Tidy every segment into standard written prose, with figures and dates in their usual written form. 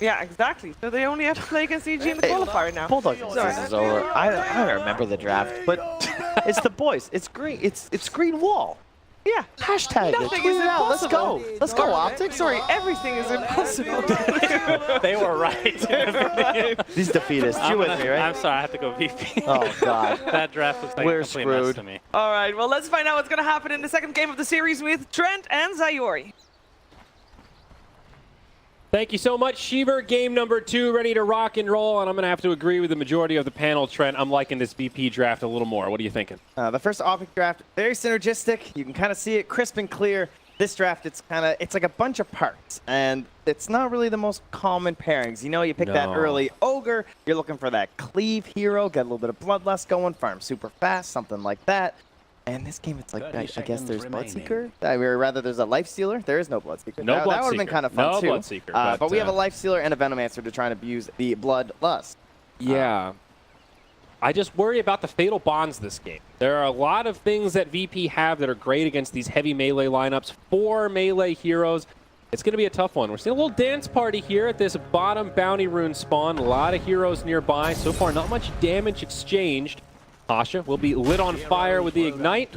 Yeah, exactly. So they only have to play against EG in the qualifier now. Bulldog season's over. I don't remember the draft, but it's the boys. It's green. It's green wall. Yeah. Hashtag it. Nothing Tweet is it out. Let's go. impossible. Let's go, OpTic. Sorry, everything is impossible. They were right. These defeatists. You with me, right? I'm sorry, I have to go VP. Oh, God. That draft looks like We're a complete mess screwed. to me. All right, well, let's find out what's going to happen in the second game of the series with Trent and Zayori. Thank you so much, Sheever. Game number 2, ready to rock and roll, and I'm going to have to agree with the majority of the panel, Trent. I'm liking this VP draft a little more. What are you thinking? The first OpTic draft, very synergistic. You can kind of see it crisp and clear. This draft, it's like a bunch of parts, and it's not really the most common pairings. You know, you pick that early Ogre, you're looking for that cleave hero, get a little bit of Bloodlust going, farm super fast, something like that. And this game, it's like, I guess there's Bloodseeker. Rather, there's a Lifestealer. There is no Bloodseeker. No Bloodseeker. That would have been kind of fun, too. No Bloodseeker. But we have a Lifestealer and a Venomancer to try and abuse the Bloodlust. Yeah. I just worry about the Fatal Bonds this game. There are a lot of things that VP have that are great against these heavy melee lineups. 4 melee heroes. It's going to be a tough one. We're seeing a little dance party here at this bottom bounty rune spawn. A lot of heroes nearby. So far, not much damage exchanged. Asha will be lit on fire with the Ignite,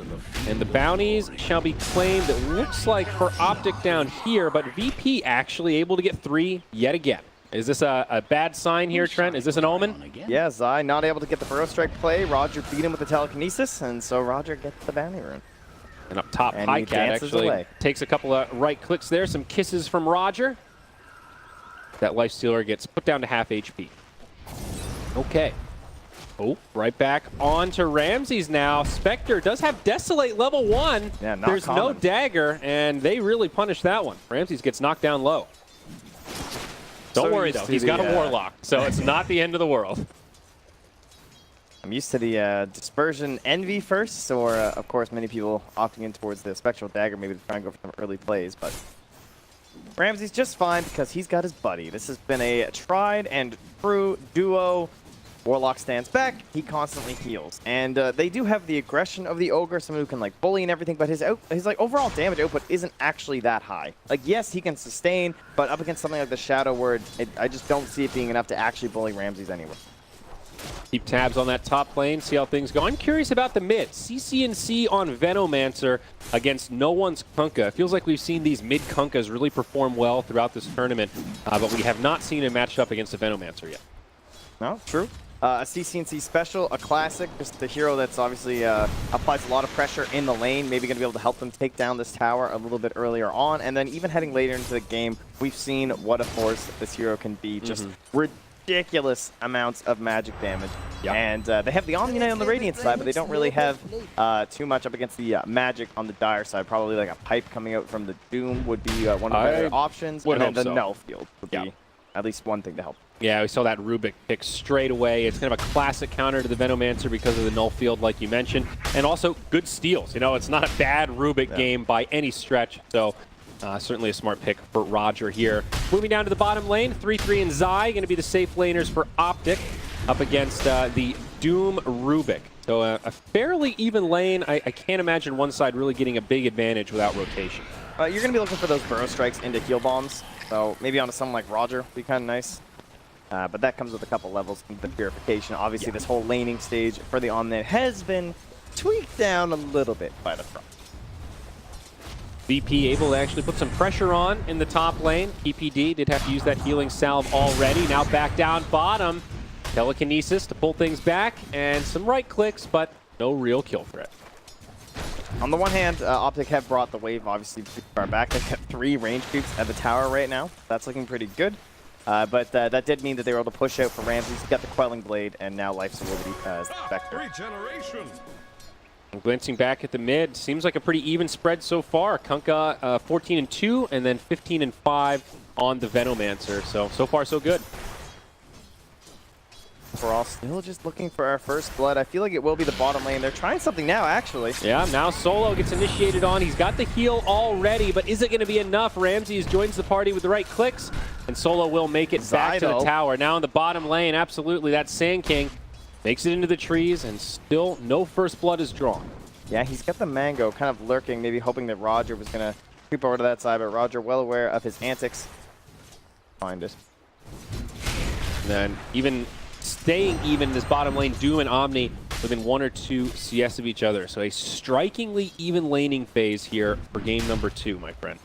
and the bounties shall be claimed, it looks like, for OpTic down here, but VP actually able to get 3 yet again. Is this a bad sign here, Trent? Is this an omen? Yeah, Zai not able to get the Burrow Strike play. Roger beat him with the Telekinesis, and so Roger gets the bounty rune. And up top, And he Highcat dances actually away. takes a couple of right clicks there, some kisses from Roger. That Lifestealer gets put down to half HP. Okay. Oh, right back on to Ramses now. Spectre does have Desolate level 1. Yeah, not There's common. no dagger, and they really punish that one. Ramses gets knocked down low. Don't So worry, used though. to He's got the, a Warlock, so it's not the end of the world. I'm used to the Dispersion Envy first, or of course many people opting in towards the Spectral Dagger, maybe to try and go for some early plays, but Ramsey's just fine because he's got his buddy. This has been a tried and true duo. Warlock stands back, he constantly heals. And they do have the aggression of the Ogre, someone who can like bully and everything, but his like overall damage output isn't actually that high. Like, yes, he can sustain, but up against something like the Shadow Word, I just don't see it being enough to actually bully Ramses anywhere. Keep tabs on that top lane, see how things go. I'm curious about the mid. CCNC on Venomancer against no one's Kunkka. It feels like we've seen these mid Kunkkas really perform well throughout this tournament, but we have not seen it matched up against a Venomancer yet. No, true. A CCNC special, a classic, just the hero that's obviously applies a lot of pressure in the lane, maybe going to be able to help them take down this tower a little bit earlier on, and then even heading later into the game, we've seen what a force this hero can be. Just ridiculous amounts of magic damage. Yep. And they have the Omni Knight on the Radiant side, but they don't really have too much up against the magic on the Dire side. Probably like a pipe coming out from the Doom would be one of the better options, and then the Null Field would be at least one thing to help. Yeah, we saw that Rubik pick straight away. It's kind of a classic counter to the Venomancer because of the Null Field, like you mentioned. And also good steals. You know, it's not a bad Rubik game by any stretch. So certainly a smart pick for Roger here. Moving down to the bottom lane, 3-3 and Zai going to be the safe laners for OpTic up against the Doom Rubik. So a fairly even lane. I can't imagine one side really getting a big advantage without rotation. You're going to be looking for those Burrow Strikes into heal bombs. So maybe onto someone like Roger would be kind of nice. But that comes with a couple levels of the purification. Obviously, this whole laning stage for the Omni has been tweaked down a little bit by the front. VP able to actually put some pressure on in the top lane. EPD did have to use that healing salve already. Now back down bottom. Telekinesis to pull things back, and some right clicks, but no real kill threat. On the one hand, OpTic have brought the wave obviously pretty far back. They've got 3 range creeps at the tower right now. That's looking pretty good. But that did mean that they were able to push out for Ramses. He got the Quelling Blade, and now Life Solidity as the Vector. Glancing back at the mid, seems like a pretty even spread so far. Kunkka 14-2, and then 15-5 on the Venomancer. So far so good. We're all still just looking for our first blood. I feel like it will be the bottom lane. They're trying something now, actually. Yeah, now Solo gets initiated on. He's got the heal already, but is it going to be enough? Ramses joins the party with the right clicks, and Solo will make it back to the tower. Now in the bottom lane, absolutely, that Sand King makes it into the trees, and still no first blood is drawn. Yeah, he's got the Mango kind of lurking, maybe hoping that Roger was going to creep over to that side, but Roger well aware of his antics. Find it. And then even staying even in this bottom lane, Doom and Omni within 1 or 2 CS of each other. So a strikingly even laning phase here for game number 2, my friend.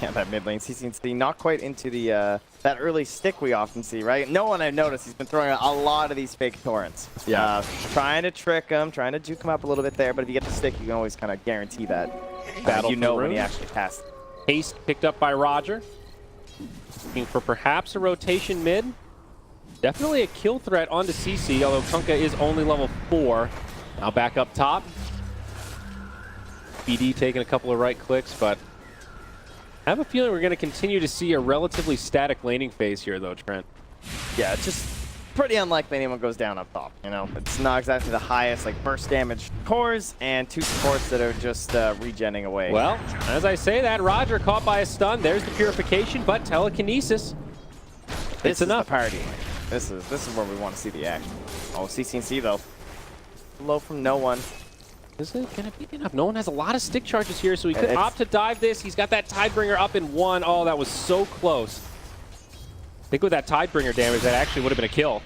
Yeah, that mid lane CCNC not quite into the that early stick we often see, right? No one I've noticed, he's been throwing a lot of these fake torrents. Yeah. Trying to trick him, trying to juke him up a little bit there, but if you get the stick, you can always kind of guarantee that Battle you know through. when he actually casts. Haste picked up by Roger. Looking for perhaps a rotation mid. Definitely a kill threat onto CC, although Kunkka is only level 4. Now back up top. BD taking a couple of right clicks, but I have a feeling we're going to continue to see a relatively static laning phase here, though, Trent. Yeah, it's just pretty unlikely anyone goes down up top, you know? It's not exactly the highest, like, burst damage cores, and 2 supports that are just regenning away. Well, as I say that, Roger caught by a stun. There's the purification, but telekinesis. This is enough. the party. This is where we want to see the action. Oh, CCNC, though. Low from no one. Is it going to be enough? No one has a lot of stick charges here, so he could It's- opt to dive this. He's got that Tidebringer up in 1. Oh, that was so close. I think with that Tidebringer damage, that actually would have been a kill.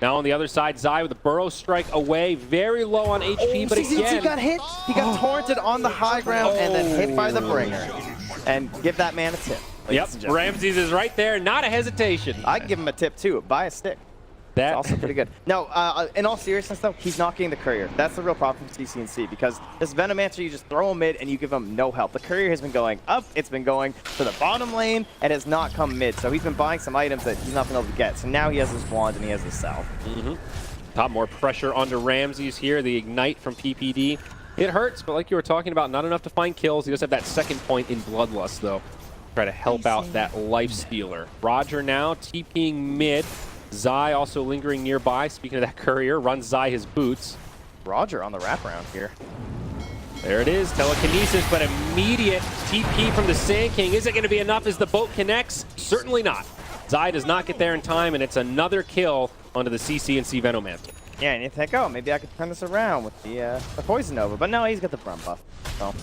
Now on the other side, Zai with a Burrow Strike away. Very low on HP, but CCNC again... got hit. He got torrented on the high ground and then hit by the bringer. And give that man a tip. Yep, Ramses is right there. Not a hesitation. I'd give him a tip, too. Buy a stick. That It's also pretty good. No, in all seriousness, though, he's not getting the courier. That's the real problem from CCNC, because this Venomancer, you just throw him mid and you give him no help. The courier has been going up, it's been going to the bottom lane, and has not come mid. So he's been buying some items that he's not been able to get. So now he has his wand and he has his salve. Top more pressure onto Ramses here. The Ignite from PPD. It hurts, but like you were talking about, not enough to find kills. He does have that second point in Bloodlust, though. Try to help out that Life Stealer. Roger now TPing mid. Zai also lingering nearby. Speaking of that courier, runs Zai his boots. Roger on the wraparound here. There it is, telekinesis, but immediate TP from the Sand King. Is it going to be enough as the boat connects? Certainly not. Zai does not get there in time, and it's another kill onto the CCNC Venomancer. Yeah, and you think, oh, maybe I could turn this around with the Poison Nova. But no, he's got the Brum buff. So.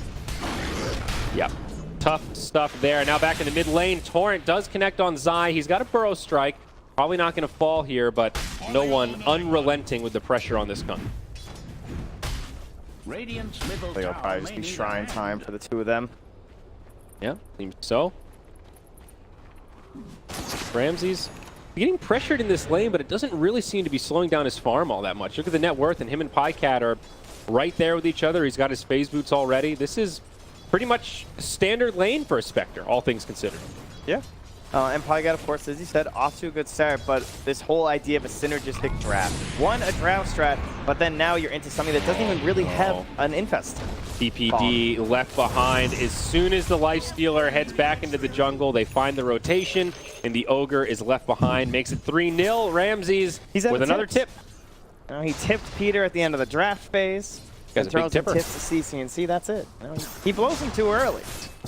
Yep. Tough stuff there. Now back in the mid lane, Torrent does connect on Zai. He's got a Burrow Strike. Probably not going to fall here, but no one unrelenting with the pressure on this gun. It'll probably just be shrine time for the 2 of them. Yeah, seems so. Ramses getting pressured in this lane, but it doesn't really seem to be slowing down his farm all that much. Look at the net worth, and him and Pycat are right there with each other. He's got his phase boots already. This is pretty much a standard lane for a Spectre, all things considered. Yeah. And Pygat, of course, as you said, off to a good start, but this whole idea of a synergistic draft. One, a drought strat, but then now you're into something that doesn't even really have an infest. PPD left behind. As soon as the Life Stealer heads back into the jungle, they find the rotation, and the Ogre is left behind. Makes it 3-0. Ramses with another tip. He tipped Peter at the end of the draft phase. Guy's a big throws tipper. tips to CCNC, that's it. He blows them too early.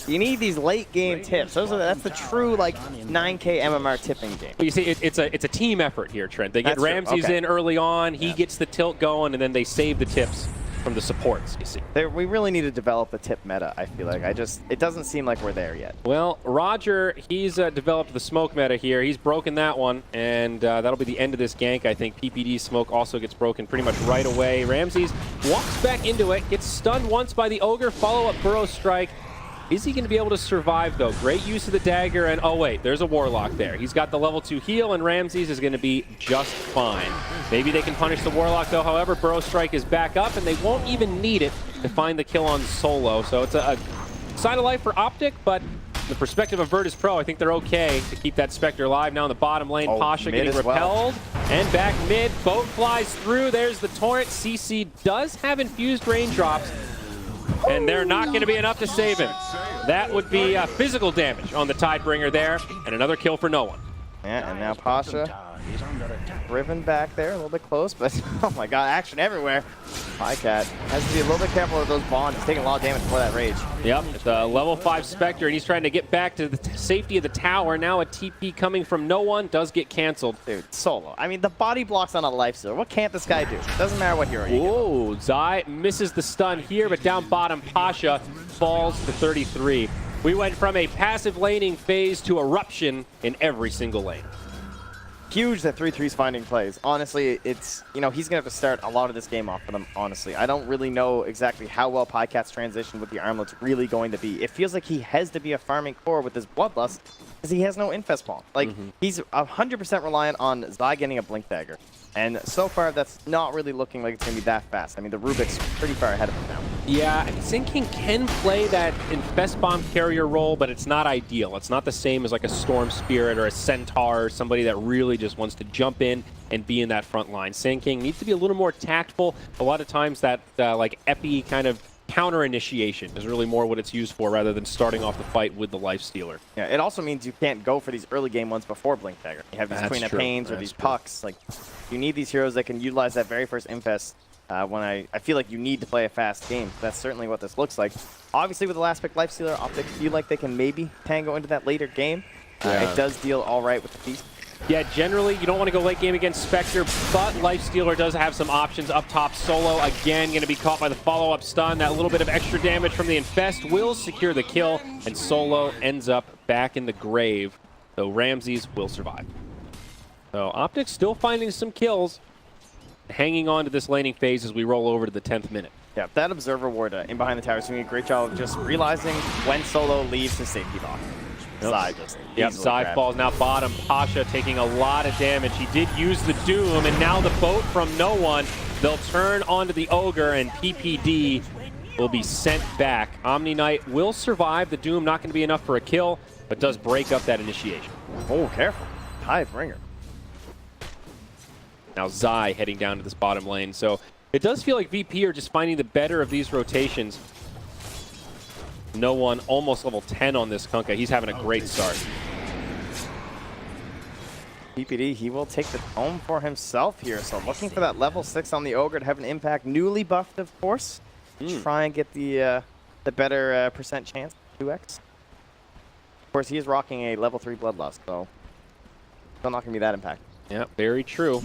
You need these late game tips. That's the true like 9K MMR tipping game. Well, you see, it's a team effort here, Trent. They get That's true. Ramses Okay. in early on. He gets the tilt going, and then they save the tips from the supports, you see. We really need to develop the tip meta, I feel like. It doesn't seem like we're there yet. Well, Roger, he's developed the smoke meta here. He's broken that one, and that'll be the end of this gank. I think PPD's smoke also gets broken pretty much right away. Ramses walks back into it, gets stunned once by the Ogre, follow-up Burrow Strike. Is he going to be able to survive, though? Great use of the dagger, and oh wait, there's a Warlock there. He's got the level 2 heal, and Ramses is going to be just fine. Maybe they can punish the Warlock, though. However, Burrow Strike is back up, and they won't even need it to find the kill on Solo. So it's a sign of life for OpTic, but from the perspective of Virtus Pro, I think they're okay to keep that Spectre alive. Now in the bottom lane, Pasha mid getting as well. repelled, and back mid, boat flies through. There's the Torrent. CC does have infused raindrops, and they're not going to be enough to save him. That would be physical damage on the Tidebringer there, and another kill for no one. Yeah, and now Pasha driven back there, a little bit close, but oh my god, action everywhere. Pycat has to be a little bit careful of those bonds. He's taking a lot of damage for that rage. Yep, it's a level 5 Spectre, and he's trying to get back to the safety of the tower. Now a TP coming from no one does get canceled. Dude, Solo. I mean, the body blocks on a life stealer. What can't this guy do? Doesn't matter what hero you give him. Whoa, Zai misses the stun here, but down bottom, Pasha falls to 33. We went from a passive laning phase to eruption in every single lane. Huge that 3-3's finding plays. Honestly, it's, you know, he's going to have to start a lot of this game off for them, honestly. I don't really know exactly how well Pycat's transition with the armlet's really going to be. It feels like he has to be a farming core with his Bloodlust because he has no Infest Palm. Like, he's 100% reliant on Zai getting a Blink Dagger. And so far, that's not really looking like it's going to be that fast. I mean, the Rubik's pretty far ahead of him now. Yeah, Sinking can play that Infest Bomb carrier role, but it's not ideal. It's not the same as like a Storm Spirit or a Centaur, or somebody that really just wants to jump in and be in that front line. Sinking needs to be a little more tactful. A lot of times that like Epi kind of counter initiation is really more what it's used for rather than starting off the fight with the Lifestealer. Yeah, it also means you can't go for these early game ones before Blink Dagger. You have these Queen of Pains or these Pucks. Like, you need these heroes that can utilize that very first Infest when I feel like you need to play a fast game. That's certainly what this looks like. Obviously, with the last pick, Lifestealer, OpTic feel like they can maybe tango into that later game. It does deal all right with the Feast. Yeah, generally, you don't want to go late game against Spectre, but Lifestealer does have some options up top. Solo, again, going to be caught by the follow-up stun. That little bit of extra damage from the Infest will secure the kill, and Solo ends up back in the grave, though Ramses will survive. So OpTic still finding some kills, hanging on to this laning phase as we roll over to the 10th minute. Yeah, that Observer Ward in behind the tower is doing a great job of just realizing when Solo leaves his safety lock. Zai just Zai falls now bottom. Pasha taking a lot of damage. He did use the Doom, and now the boat from no one. They'll turn onto the Ogre, and PPD will be sent back. Omni Knight will survive. The Doom not going to be enough for a kill, but does break up that initiation. Oh, careful. Tidebringer. Now Zai heading down to this bottom lane. So it does feel like VP are just finding the better of these rotations. No one almost level 10 on this Kunkka. He's having a great start. PPD, he will take the home for himself here. So looking for that level 6 on the Ogre to have an impact. Newly buffed, of course. Try and get the better percent chance, 2x. Of course, he is rocking a level 3 Bloodlust, so still not going to be that impact. Yeah, very true.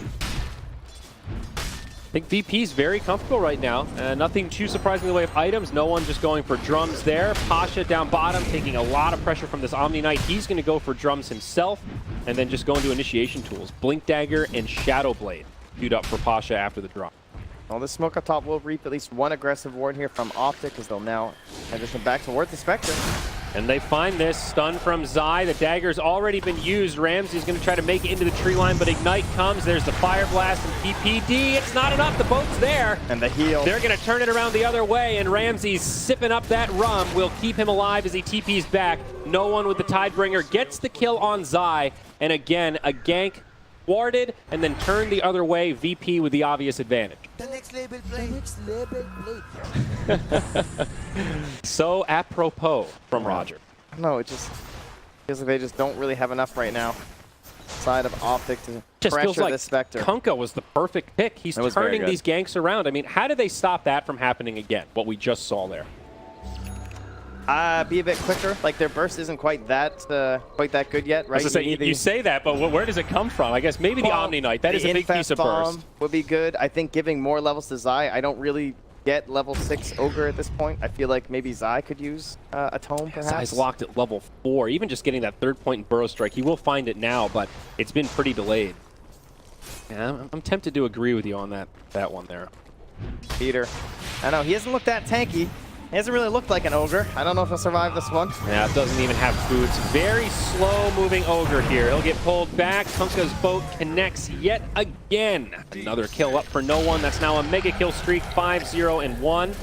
I think VP's very comfortable right now. Nothing too surprising in the way of items. No one just going for drums there. Pasha down bottom, taking a lot of pressure from this Omni Knight. He's going to go for drums himself, and then just go into initiation tools. Blink Dagger and Shadow Blade queued up for Pasha after the drop. Well, this smoke up top will reap at least one aggressive ward here from OpTic, as they'll now transition back towards the Spectre. And they find this stun from Zai. The dagger's already been used. Ramsey's going to try to make it into the tree line, but Ignite comes. There's the Fire Blast and PPD. It's not enough. The boat's there. And the heal. They're going to turn it around the other way, and Ramsey's sipping up that rum. Will keep him alive as he TP's back. No one with the Tidebringer gets the kill on Zai. And again, a gank warded and then turned the other way. VP with the obvious advantage. The next label play. So apropos from Roger. No, it just feels like they just don't really have enough right now. Side of OpTic to Just feels pressure like this Spectre. Kunkka was the perfect pick. He's turning very these ganks around. I mean, how do they stop that from happening again? What we just saw there. Be a bit quicker. Like, their burst isn't quite that good yet, right? You say that, but where does it come from? I guess maybe the Omni Knight. That is a big piece of burst. Would be good. I think giving more levels to Zai. I don't really get level 6 Ogre at this point. I feel like maybe Zai could use a tome, perhaps. Zai's locked at level 4. Even just getting that third point in Burrow Strike. He will find it now, but it's been pretty delayed. Yeah, I'm tempted to agree with you on that one there. Peter. I know, he hasn't looked that tanky. He hasn't really looked like an Ogre. I don't know if he'll survive this one. Yeah, it doesn't even have boots. Very slow-moving Ogre here. He'll get pulled back. Kunkka's boat connects yet again. Another kill up for no one. That's now a mega kill streak, 5-0-1.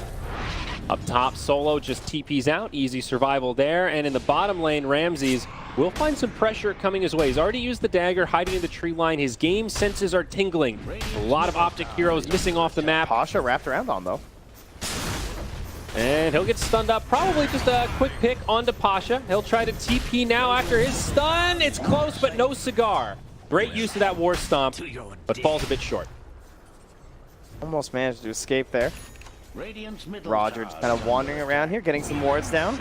Up top, Solo just TPs out. Easy survival there. And in the bottom lane, Ramses will find some pressure coming his way. He's already used the dagger, hiding in the tree line. His game senses are tingling. A lot of OpTic heroes missing off the map. Pasha wrapped around on, though. And he'll get stunned up. Probably just a quick pick onto Pasha. He'll try to TP now after his stun. It's close, but no cigar. Great use of that War Stomp, but falls a bit short. Almost managed to escape there. Roger just kind of wandering around here, getting some wards down.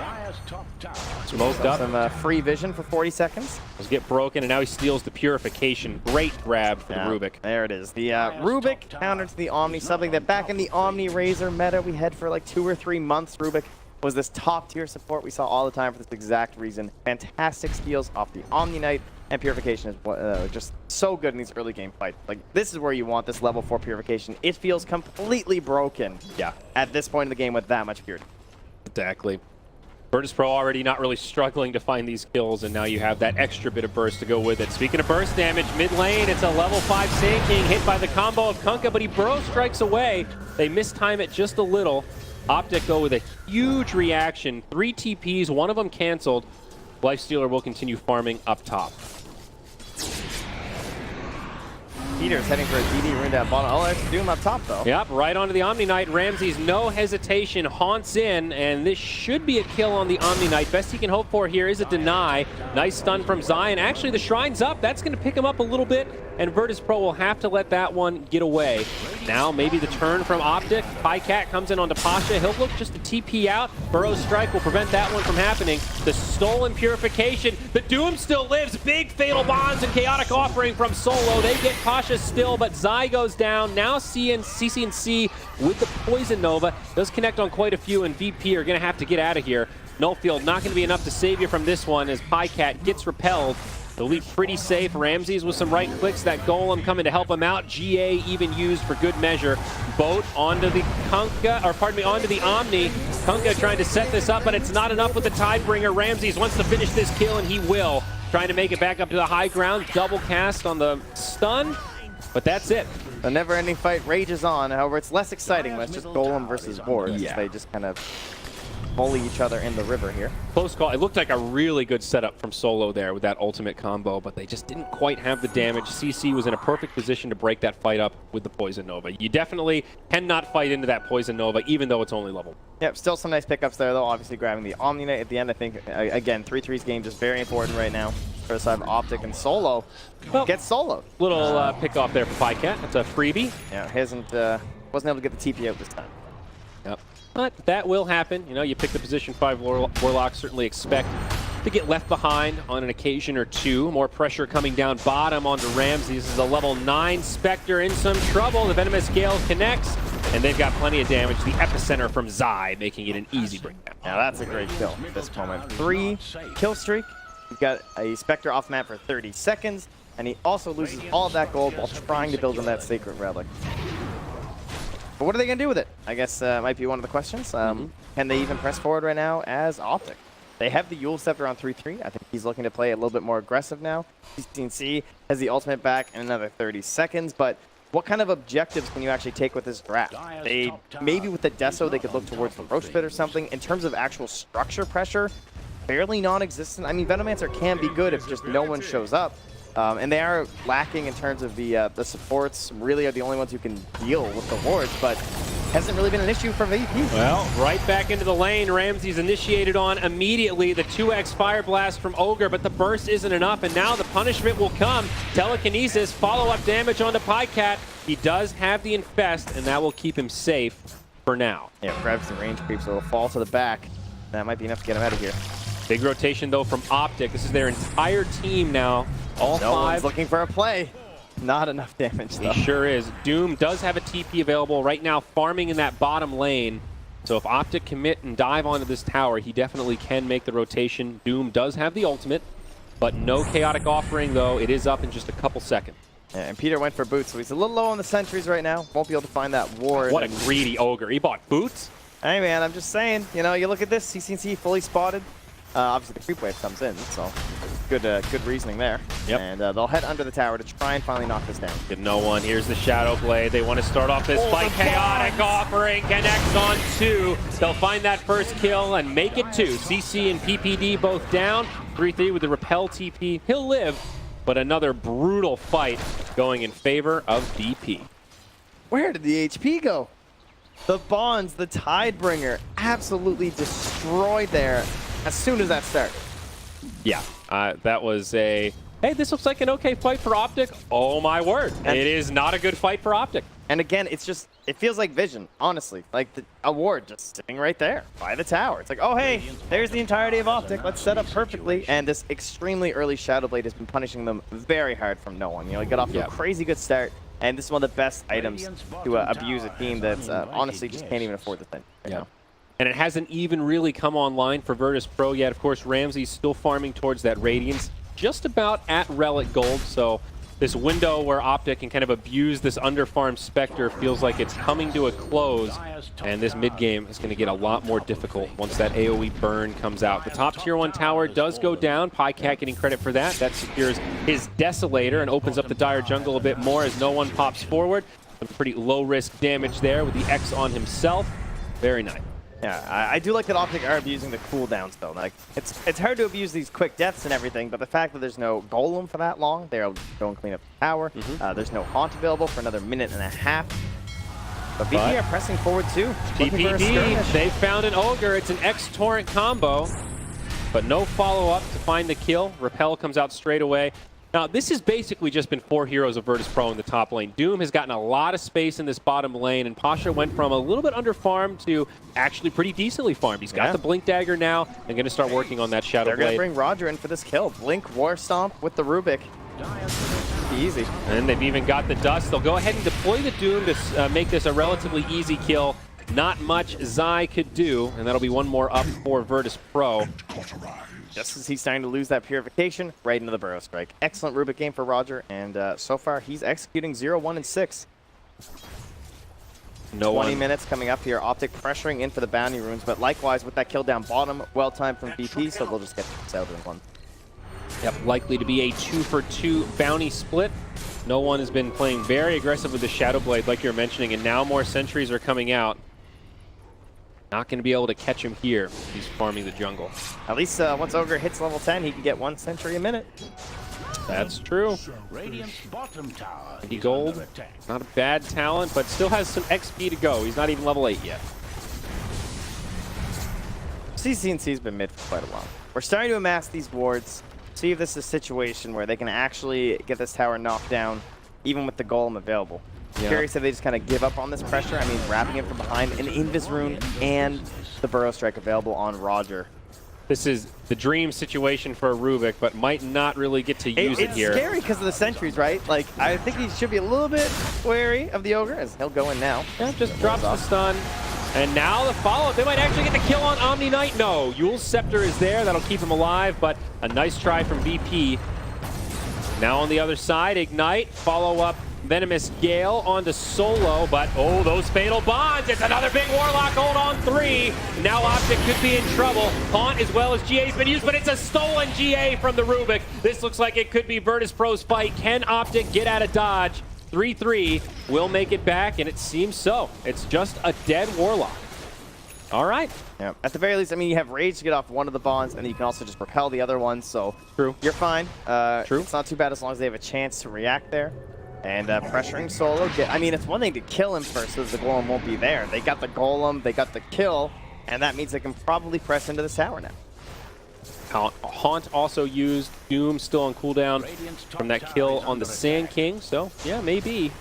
Smoked up. Some free vision for 40 seconds. Those get broken, and now he steals the Purification. Great grab for the Rubik. There it is. The Rubik counter to the Omni, something that back in the Omni Razor meta we had for like 2 or 3 months. Rubik was this top-tier support we saw all the time for this exact reason. Fantastic steals off the Omni Knight, and Purification is just so good in these early game fights. Like, this is where you want this level 4 Purification. It feels completely broken at this point in the game with that much purity. Exactly. Virtus.pro already not really struggling to find these kills, and now you have that extra bit of burst to go with it. Speaking of burst damage, mid lane, it's a level 5 Sand King hit by the combo of Kunkka, but he burrow strikes away. They mistime it just a little. OpTic go with a huge reaction. 3 TPs, one of them canceled. Lifestealer will continue farming up top. Peter's heading for a DD rune down bottom. Oh, there's Doom up top, though. Yep, right onto the Omni Knight. Ramses, no hesitation, haunts in, and this should be a kill on the Omni Knight. Best he can hope for here is a deny. Nice stun from Zion. Actually, the Shrine's up. That's going to pick him up a little bit, and Virtus.pro will have to let that one get away. Now, maybe the turn from OpTic. Pycat comes in onto Pasha. He'll look just to TP out. Burrow Strike will prevent that one from happening. The stolen Purification. The Doom still lives. Big Fatal Bonds and Chaotic Offering from Solo. They get Pasha still, but Zai goes down. Now CCNC with the Poison Nova. Does connect on quite a few, and VP are going to have to get out of here. Nullfield not going to be enough to save you from this one as Pycat gets repelled. They'll be pretty safe. Ramses with some right clicks. That Golem coming to help him out. GA even used for good measure. Boat onto the Kunkka, or pardon me, onto the Omni. Kunkka trying to set this up, but it's not enough with the Tidebringer. Ramses wants to finish this kill, and he will. Trying to make it back up to the high ground. Double cast on the stun, but that's it. The never-ending fight rages on. However, it's less exciting when it's just Golem versus Ward. Yeah. They just kind of bully each other in the river here. Close call. It looked like a really good setup from Solo there with that ultimate combo, but they just didn't quite have the damage. CC was in a perfect position to break that fight up with the Poison Nova. You definitely cannot fight into that Poison Nova, even though it's only level. Yep, still some nice pickups there, though. Obviously grabbing the Omni Knight at the end. I think, again, 3-3's game just very important right now for the side of OpTic, and Solo gets soloed. Little pick off there for Pycat. That's a freebie. Yeah, wasn't able to get the TP out this time. Yep. But that will happen. You know, you pick the position 5 Warlocks, certainly expect to get left behind on an occasion or two. More pressure coming down bottom onto Ramses. This is a level 9 Spectre in some trouble. The Venomous Gale connects, and they've got plenty of damage. The Epicenter from Zai, making it an easy breakdown. Now that's a great kill at this moment. 3 kill streak. He's got a Spectre off map for 30 seconds, and he also loses all of that gold while trying to build on that Sacred Relic. But what are they going to do with it? I guess might be one of the questions. Can they even press forward right now as OpTic? They have the Yule Scepter on 3-3. I think he's looking to play a little bit more aggressive now. CC has the ultimate back in another 30 seconds, but what kind of objectives can you actually take with this draft? Maybe with the Deso, they could look towards the Roach Pit or something. In terms of actual structure pressure, fairly non-existent. I mean, Venomancer can be good if just no one shows up. And they are lacking in terms of the supports. Really are the only ones who can deal with the wards, but hasn't really been an issue for VP. Well, right back into the lane. Ramses initiated on immediately. The 2x Fire Blast from Ogre, but the burst isn't enough, and now the punishment will come. Telekinesis, follow-up damage onto Pycat. He does have the Infest, and that will keep him safe for now. Yeah, grabs the range creep, so it'll fall to the back. That might be enough to get him out of here. Big rotation, though, from OpTic. This is their entire team now. All no 5. One's looking for a play. Not enough damage, though. He sure is. Doom does have a TP available right now, farming in that bottom lane. So if OpTic commit and dive onto this tower, he definitely can make the rotation. Doom does have the ultimate, but no Chaotic Offering, though. It is up in just a couple seconds. Yeah, and Peter went for boots, so he's a little low on the sentries right now. Won't be able to find that ward. What a greedy Ogre. He bought boots? Hey, man, I'm just saying. You know, you look at this, CCNC fully spotted. Obviously, the creep wave comes in, so good reasoning there. Yep. And they'll head under the tower to try and finally knock this down. Get no one. Here's the Shadow Blade. They want to start off this fight. Chaotic Offering connects on 2. They'll find that first kill and make it 2. CC and PPD both down. 3-3 with the Repel TP. He'll live, but another brutal fight going in favor of VP. Where did the HP go? The Bonds, the Tidebringer, absolutely destroyed there as soon as that started. Yeah, that was a, hey, this looks like an okay fight for OpTic. Oh my word, and it is not a good fight for OpTic. And again, it's just, it feels like Vision, honestly. Like a ward just sitting right there by the tower. It's like, oh hey, there's the entirety of OpTic. Let's set up perfectly. And this extremely early Shadow Blade has been punishing them very hard from no one. You know, he got off to a crazy good start. And this is one of the best items to abuse a team that's honestly just can't even afford the thing right now. and it hasn't even really come online for Virtus Pro yet. Of course, Ramsey's still farming towards that Radiance, just about at Relic Gold, so this window where OpTic can kind of abuse this underfarmed Spectre feels like it's coming to a close, and this mid-game is going to get a lot more difficult once that AoE burn comes out. The top tier 1 tower does go down. PyCat getting credit for that. That secures his Desolator and opens up the Dire jungle a bit more as no one pops forward. Some pretty low-risk damage there with the X on himself. Very nice. Yeah, I do like that OpTic are abusing the cooldowns though. Like it's hard to abuse these quick deaths and everything, but the fact that there's no golem for that long, they're able to go and clean up the tower. There's no haunt available for another minute and a half. But VP are pressing forward too. TPD, they found an Ogre. It's an X-Torrent combo, but no follow-up to find the kill. Repel comes out straight away. Now, this has basically just been 4 heroes of Virtus Pro in the top lane. Doom has gotten a lot of space in this bottom lane, and Pasha went from a little bit under-farmed to actually pretty decently farmed. He's got the Blink Dagger now and going to start working on that Shadow Blade. They're going to bring Roger in for this kill. Blink, War Stomp with the Rubik. Easy. And they've even got the Dust. They'll go ahead and deploy the Doom to make this a relatively easy kill. Not much Zai could do, and that'll be one more up for Virtus Pro. Just as he's starting to lose that purification, right into the Burrow Strike. Excellent Rubik game for Roger, and so far he's executing 0, 1, and 6. 20 minutes coming up here. OpTic pressuring in for the bounty runes, but likewise with that kill down bottom, well timed from VP, so they'll just get this out in one. Yep, likely to be a 2-for-2 bounty split. No one has been playing very aggressive with the Shadow Blade, like you're mentioning, and now more sentries are coming out. Not going to be able to catch him here. He's farming the jungle. At least once Ogre hits level 10, he can get 1 sentry a minute. That's true. 80 gold, not a bad talent, but still has some XP to go. He's not even level 8 yet. CCNC's been mid for quite a while. We're starting to amass these wards. See if this is a situation where they can actually get this tower knocked down, even with the golem available. Curious if they just kind of give up on this pressure. I mean, wrapping it from behind, an Invis rune and the Burrow Strike available on Roger. This is the dream situation for Rubik, but might not really get to use it here. It's scary because of the sentries, right? Like, I think he should be a little bit wary of the Ogre, as he'll go in now. Yeah, just drops the stun. And now the follow-up. They might actually get the kill on Omni Knight. No, Yule's Scepter is there. That'll keep him alive, but a nice try from VP. Now on the other side, Ignite, follow-up. Venomous Gale onto Solo, but oh, those fatal bonds. It's another big Warlock hold on 3. Now OpTic could be in trouble. Haunt as well as GA's been used, but it's a stolen GA from the Rubik. This looks like it could be Virtus Pro's fight. Can OpTic get out of dodge? 3-3 will make it back, and it seems so. It's just a dead Warlock. All right. Yeah. At the very least, I mean, you have Rage to get off one of the bonds, and then you can also just repel the other one, so true. You're fine. True. It's not too bad as long as they have a chance to react there. And pressuring Solo. I mean, it's one thing to kill him first, so the Golem won't be there. They got the Golem, they got the kill, and that means they can probably press into this tower now. Haunt also used. Doom still on cooldown from that kill on the Sand King, so yeah, maybe.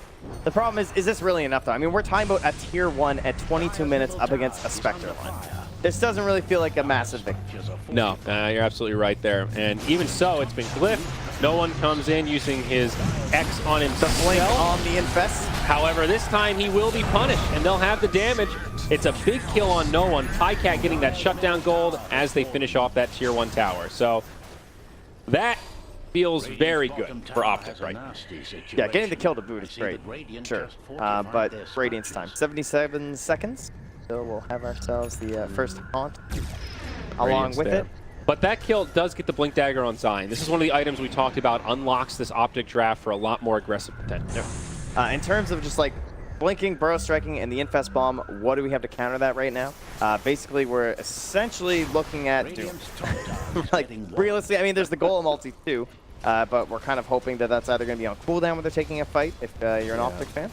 The problem is this really enough, though? I mean, we're talking about a tier 1 at 22 minutes up against a Spectre line. This doesn't really feel like a massive victory. No, you're absolutely right there. And even so, it's been Glyph. No one comes in using his X on himself. The blink on the Infest. However, this time he will be punished, and they'll have the damage. It's a big kill on no one. PyCat getting that shutdown gold as they finish off that tier 1 tower. So that feels very good for OpTic right now. Yeah, getting the kill to boot is great. Sure. But Radiance time. 77 seconds. So we'll have ourselves the first Haunt along with it. But that kill does get the Blink Dagger on Zion. This is one of the items we talked about, unlocks this OpTic draft for a lot more aggressive potential. In terms of just like blinking, Burrow Striking, and the Infest Bomb, what do we have to counter that right now? Basically, we're essentially looking at Doom. Like, realistically, I mean, there's the Golem ulti too, but we're kind of hoping that that's either going to be on cooldown when they're taking a fight, if you're an OpTic fan.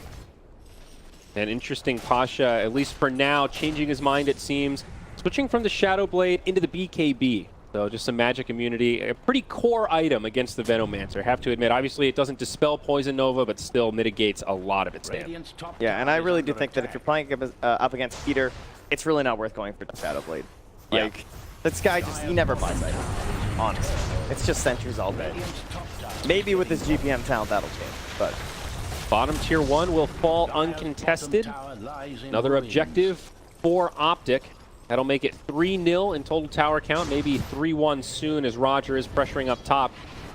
An interesting Pasha, at least for now, changing his mind, it seems. Switching from the Shadow Blade into the BKB. So just some magic immunity, a pretty core item against the Venomancer. I have to admit, obviously it doesn't dispel Poison Nova, but still mitigates a lot of its damage. Yeah, and I really do think that if you're playing up against Peter, it's really not worth going for the Shadow Blade. Like, this guy just, he never buys items, honestly. It's just sentries all day. Maybe with his GPM talent that'll change, but... Bottom tier 1 will fall uncontested. Another objective for OpTic. That'll make it 3-0 in total tower count, maybe 3-1 soon as Roger is pressuring up top.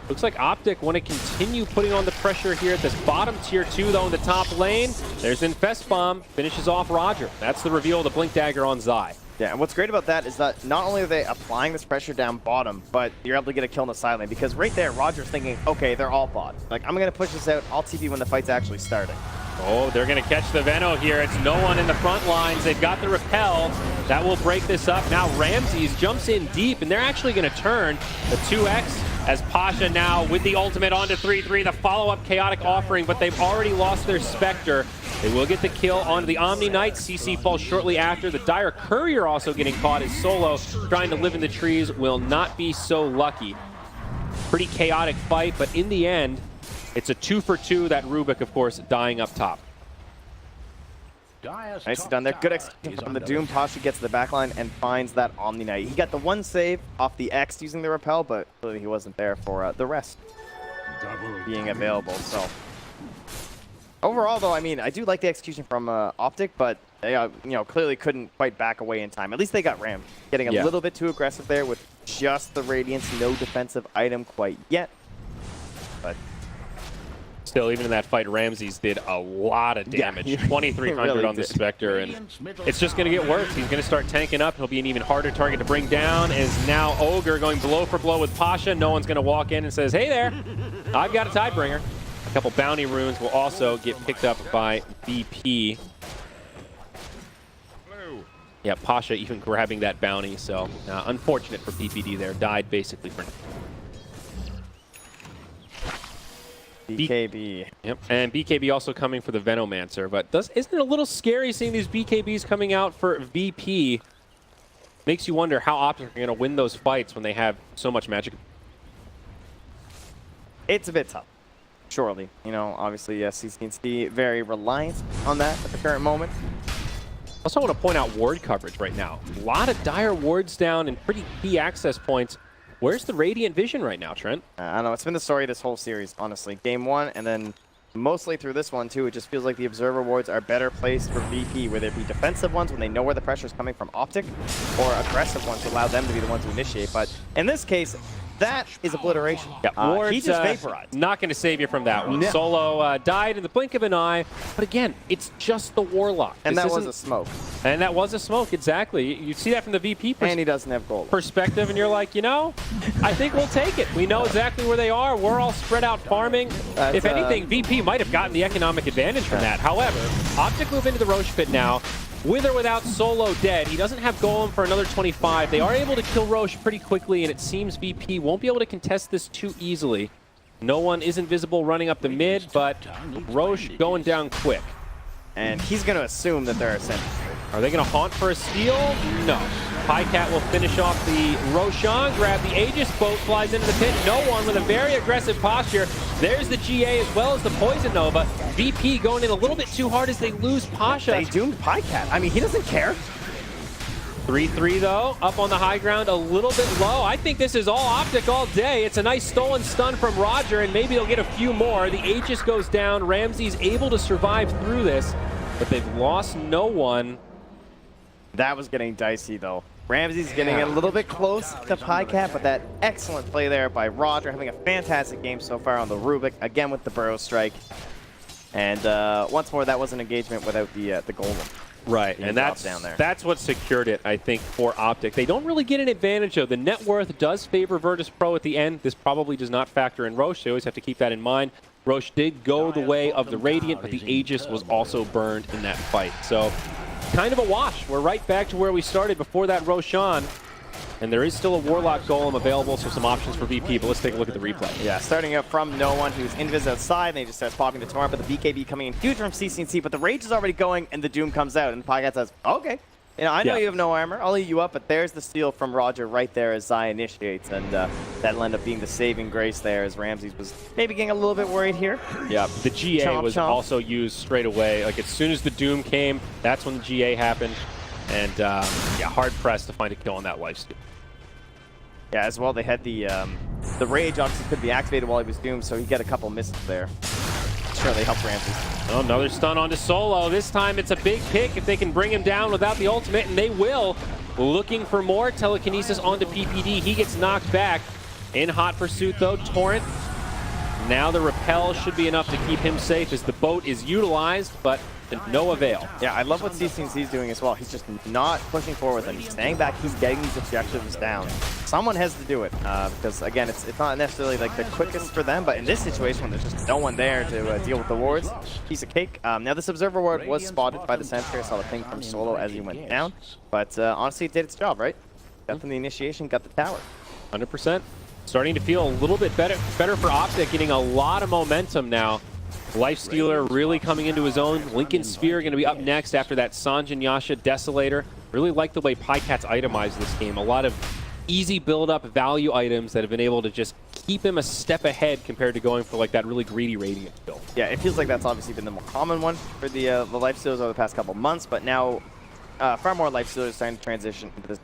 Looks like OpTic want to continue putting on the pressure here at this bottom tier 2, though, in the top lane. There's Infest Bomb, finishes off Roger. That's the reveal of the Blink Dagger on Zai. Yeah, and what's great about that is that not only are they applying this pressure down bottom, but you're able to get a kill in the side lane, because right there, Roger's thinking, okay, they're all bot. Like, I'm going to push this out. I'll TP when the fight's actually starting. Oh, they're going to catch the Veno here. It's no one in the front lines. They've got the repel. That will break this up. Now Ramses jumps in deep, and they're actually going to turn the 2x as Pasha now with the ultimate onto 3-3, the follow-up chaotic offering, but they've already lost their Spectre. They will get the kill onto the Omni Knight. CC falls shortly after. The Dire Courier also getting caught as Solo, trying to live in the trees, will not be so lucky. Pretty chaotic fight, but in the end, it's a 2-for-2. That Rubik, of course, dying up top. Nicely done there. Good execution from the Doom. Pasha gets the backline and finds that Omni Knight. He got the one save off the X using the repel, but clearly he wasn't there for the rest being available. So overall, though, I mean, I do like the execution from OpTic, but they, clearly couldn't quite back away in time. At least they got rammed. Getting a little bit too aggressive there with just the Radiance, no defensive item quite yet. But still, even in that fight, Ramses did a lot of damage. 2,300 really on the Spectre, and it's just going to get worse. He's going to start tanking up. He'll be an even harder target to bring down. Is now Ogre going blow for blow with Pasha. No one's going to walk in and says, hey there, I've got a Tidebringer. A couple bounty runes will also get picked up by BP. Yeah, Pasha even grabbing that bounty, so unfortunate for PPD there. Died basically for BKB. Yep, and BKB also coming for the Venomancer, but isn't it a little scary seeing these BKBs coming out for VP? Makes you wonder how OpTic are going to win those fights when they have so much magic. It's a bit tough, surely. You know, obviously, CC&C very reliant on that at the current moment. Also, I want to point out ward coverage right now. A lot of dire wards down and pretty key access points. Where's the Radiant Vision right now, Trent? I don't know. It's been the story of this whole series, honestly. Game 1, and then mostly through this one, too. It just feels like the Observer wards are better placed for VP, whether it be defensive ones when they know where the pressure is coming from OpTic, or aggressive ones to allow them to be the ones to initiate. But in this case, that is obliteration. Yeah, wards, he just vaporized. Not going to save you from that one. No. Solo died in the blink of an eye, but again, it's just the Warlock. And that was a smoke. And that was a smoke, exactly. You see that from the VP and he doesn't have gold perspective, and you're like, you know, I think we'll take it. We know exactly where they are. We're all spread out farming. If anything, VP might have gotten the economic advantage from that. However, OpTic move into the Roche pit now. With or without Solo dead, he doesn't have Golem for another 25. They are able to kill Roche pretty quickly, and it seems VP won't be able to contest this too easily. No one is invisible running up the mid, but Roche going down quick. And he's going to assume that they're a sentry. Are they going to haunt for a steal? No. Pycat will finish off the Roshan, grab the Aegis, boat flies into the pit. No one with a very aggressive posture. There's the GA as well as the Poison Nova. VP going in a little bit too hard as they lose Pasha. They doomed Pycat. I mean, he doesn't care. 3-3 though, up on the high ground, a little bit low. I think this is all OpTic all day. It's a nice stolen stun from Roger, and maybe they'll get a few more. The Aegis goes down. Ramsey's able to survive through this, but they've lost no one. That was getting dicey though. Ramsey's getting a little bit close to Pycat, but that excellent play there by Roger, having a fantastic game so far on the Rubik, again with the Burrow Strike. And once more, that was an engagement without the Golem. Right, and that's what secured it, I think, for OpTic. They don't really get an advantage, though. The net worth does favor Virtus Pro at the end. This probably does not factor in Roche. They always have to keep that in mind. Roche did go the way of the Radiant, but the Aegis was also burned in that fight. So, kind of a wash. We're right back to where we started before that Roshan. And there is still a Warlock Golem available, so some options for VP, but let's take a look at the replay. Yeah, starting up from no one. He was invis outside, and he just starts popping the Torrent, but the BKB coming in huge from CC&C, but the Rage is already going, and the Doom comes out, and Pycat says, okay. You know, I know you have no armor. I'll eat you up, but there's the steal from Roger right there as Zai initiates, and that'll end up being the saving grace there as Ramses was maybe getting a little bit worried here. Yeah, the GA was also used straight away. Like, as soon as the Doom came, that's when the GA happened, and yeah, hard-pressed to find a kill on that lifesteal. Yeah, as well, they had the Rage obviously could be activated while he was doomed, so he got a couple misses there. Surely helped Ramses. Oh, another stun onto Solo. This time it's a big pick if they can bring him down without the ultimate, and they will. looking for more. Telekinesis onto PPD. He gets knocked back. In hot pursuit, though, Torrent. Now the repel should be enough to keep him safe as the boat is utilized, but to no avail. Yeah, I love what CCNC's doing as well. He's just not pushing forward with them. He's staying back. He's getting these objectives down. Someone has to do it because, again, it's not necessarily like the quickest for them, but in this situation when there's just no one there to deal with the wards, piece of cake. Now, this Observer ward was spotted by the Sentry. I saw the thing from Solo as he went down, but honestly, it did its job, right? Got from the initiation, got the tower. 100%. Starting to feel a little bit better for OpTic, getting a lot of momentum now. Lifestealer really coming into his own. Lincoln Sphere going to be up next after that Sanjin Yasha Desolator. Really like the way PyCat's itemized this game. A lot of easy build-up value items that have been able to just keep him a step ahead compared to going for like that really greedy Radiant build. Yeah, it feels like that's obviously been the more common one for the Lifestealers over the past couple months, but now far more Lifestealers starting to transition into this,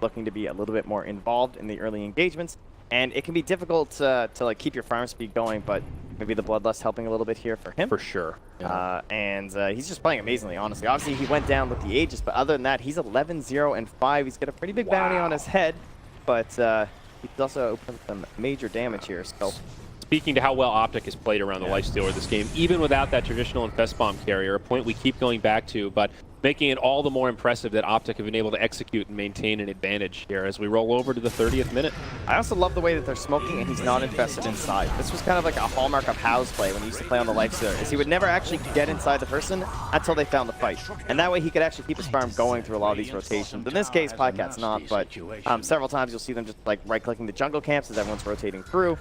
looking to be a little bit more involved in the early engagements. And it can be difficult to like keep your farm speed going, but maybe the Bloodlust helping a little bit here for him. For sure. Yeah. And he's just playing amazingly, honestly. Obviously, he went down with the Aegis, but other than that, he's 11-0-5. He's got a pretty big bounty on his head, but he's also opened some major damage here. So, speaking to how well OpTic has played around the Lifestealer this game, even without that traditional Infest Bomb carrier, a point we keep going back to, but making it all the more impressive that OpTic have been able to execute and maintain an advantage here as we roll over to the 30th minute. I also love the way that they're smoking and he's not infested inside. This was kind of like a hallmark of Hao's play when he used to play on the Lifestealer, is he would never actually get inside the person until they found the fight. And that way he could actually keep his farm going through a lot of these rotations. In this case, PyCat's not, but several times you'll see them just like right-clicking the jungle camps as everyone's rotating through,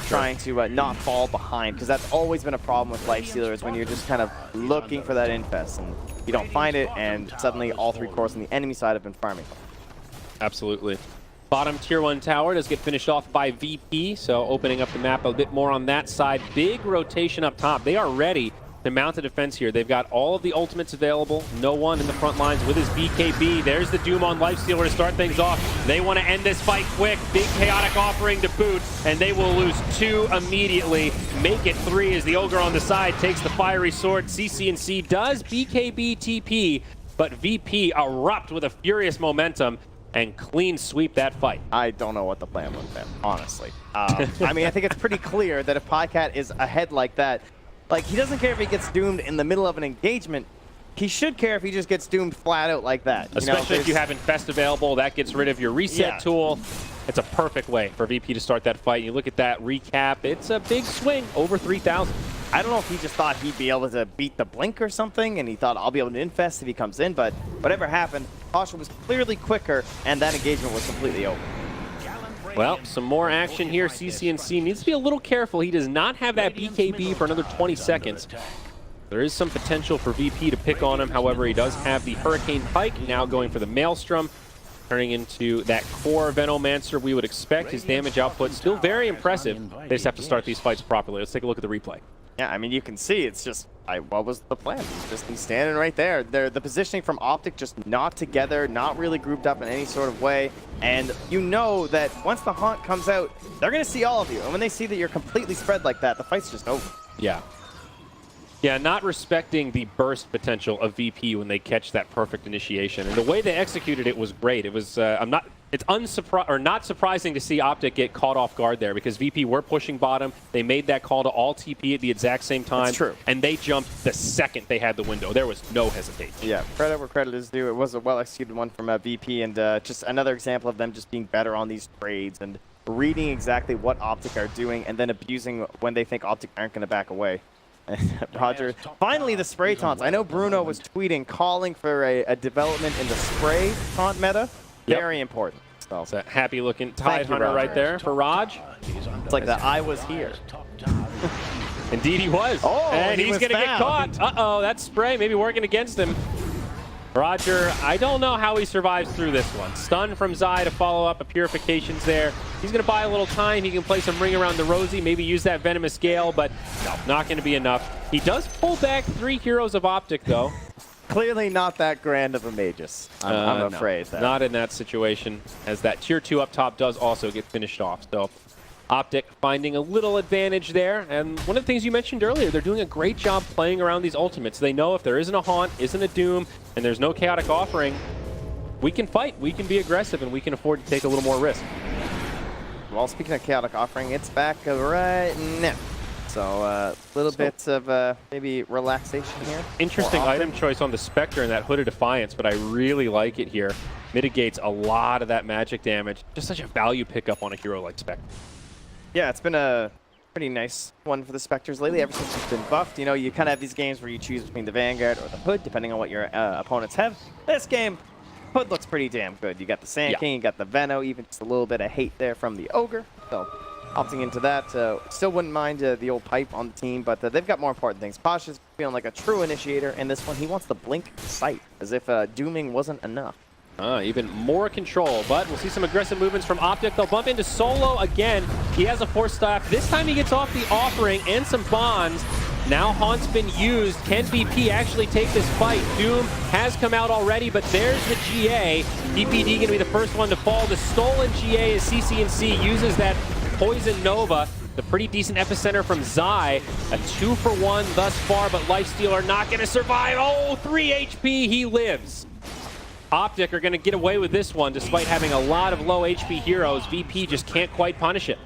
trying to not fall behind, because that's always been a problem with Lifestealers when you're just kind of looking for that infest and you don't find it, and suddenly all three cores on the enemy side have been farming. Absolutely. Bottom tier 1 tower does get finished off by VP, so opening up the map a bit more on that side. Big rotation up top. They are ready to mount a defense here. They've got all of the ultimates available. No one in the front lines with his BKB. There's the Doom on Lifestealer to start things off. They want to end this fight quick. Big chaotic offering to boot, and they will lose 2 immediately. Make it 3 as the Ogre on the side takes the fiery sword. CCNC does BKB TP, but VP erupt with a furious momentum and clean sweep that fight. I don't know what the plan was then, honestly. I mean, I think it's pretty clear that if PyCat is ahead like that, like, he doesn't care if he gets doomed in the middle of an engagement. He should care if he just gets doomed flat out like that. Especially if you have Infest available, that gets rid of your reset tool. It's a perfect way for VP to start that fight. You look at that recap, it's a big swing, over 3,000. I don't know if he just thought he'd be able to beat the Blink or something, and he thought, I'll be able to infest if he comes in, but whatever happened, Pasha was clearly quicker, and that engagement was completely over. Well, some more action here. CCNC needs to be a little careful. He does not have that BKB for another 20 seconds. There is some potential for VP to pick on him. However, he does have the Hurricane Pike, now going for the Maelstrom, turning into that core Venomancer we would expect. His damage output still very impressive. They just have to start these fights properly. Let's take a look at the replay. Yeah, I mean, you can see it's just, what was the plan? He's standing right there. The positioning from OpTic just not together, not really grouped up in any sort of way. And you know that once the Haunt comes out, they're going to see all of you. And when they see that you're completely spread like that, the fight's just over. Yeah. Yeah, not respecting the burst potential of VP when they catch that perfect initiation. And the way they executed it was great. It was, it's not surprising to see OpTic get caught off guard there because VP were pushing bottom. They made that call to all TP at the exact same time. That's true. And they jumped the second they had the window. There was no hesitation. Yeah, credit where credit is due. It was a well-executed one from VP, and just another example of them just being better on these trades and reading exactly what OpTic are doing and then abusing when they think OpTic aren't going to back away. Roger, finally the spray taunts. I know Bruno was tweeting, calling for a development in the spray taunt meta. Very important. So, it's a happy looking Tide Hunter right there for Raj. It's like the I was here. Indeed he was. Oh, and he's going to get caught. Uh-oh, that spray maybe working against him. Roger, I don't know how he survives through this one. Stun from Zai to follow up, a Purification's there. He's going to buy a little time. He can play some Ring Around the Rosie, maybe use that Venomous Gale, but no, not going to be enough. He does pull back 3 heroes of OpTic, though. Clearly not that grand of a Magus, I'm afraid. No, not in that situation, as that tier 2 up top does also get finished off. So OpTic finding a little advantage there. And one of the things you mentioned earlier, they're doing a great job playing around these ultimates. They know if there isn't a Haunt, isn't a Doom, and there's no Chaotic Offering, we can fight, we can be aggressive, and we can afford to take a little more risk. Well, speaking of Chaotic Offering, it's back right now. So a little bit of maybe relaxation here. Interesting item choice on the Spectre and that Hooded Defiance, but I really like it here. Mitigates a lot of that magic damage. Just such a value pickup on a hero like Spectre. Yeah, it's been a pretty nice one for the Spectres lately, ever since it's been buffed. You know, you kind of have these games where you choose between the Vanguard or the Hood, depending on what your opponents have. This game, Hood looks pretty damn good. You got the Sand King, you got the Veno, even just a little bit of hate there from the Ogre. So opting into that, still wouldn't mind the old pipe on the team, but they've got more important things. Pasha's feeling like a true initiator in this one. He wants the Blink Sight, as if dooming wasn't enough. Even more control, but we'll see some aggressive movements from OpTic. They'll bump into Solo again. He has a Force Staff. This time he gets off the offering and some bonds. Now Haunt's been used. Can VP actually take this fight? Doom has come out already, but there's the GA. PPD gonna be the first one to fall. The stolen GA is CCNC uses that Poison Nova. The pretty decent epicenter from Zai. A 2-for-1 thus far, but Lifestealer not gonna survive. Oh, 3 HP, he lives. OpTic are going to get away with this one despite having a lot of low HP heroes. VP just can't quite punish it.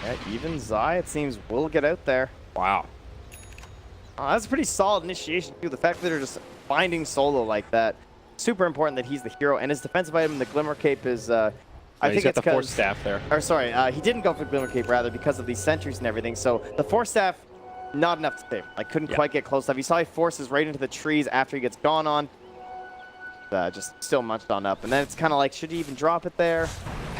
Yeah, even Zai, it seems, will get out there. Wow. That's a pretty solid initiation, too. The fact that they're just finding Solo like that. Super important that he's the hero. And his defensive item, the Glimmer Cape, is... I think it's the Force Staff there. Or sorry, he didn't go for the Glimmer Cape, rather, because of these sentries and everything. So the Force Staff, not enough to save. Like, couldn't quite get close enough. You saw he forces right into the trees after he gets gone on. Just still munched on up. And then it's kind of like, should he even drop it there?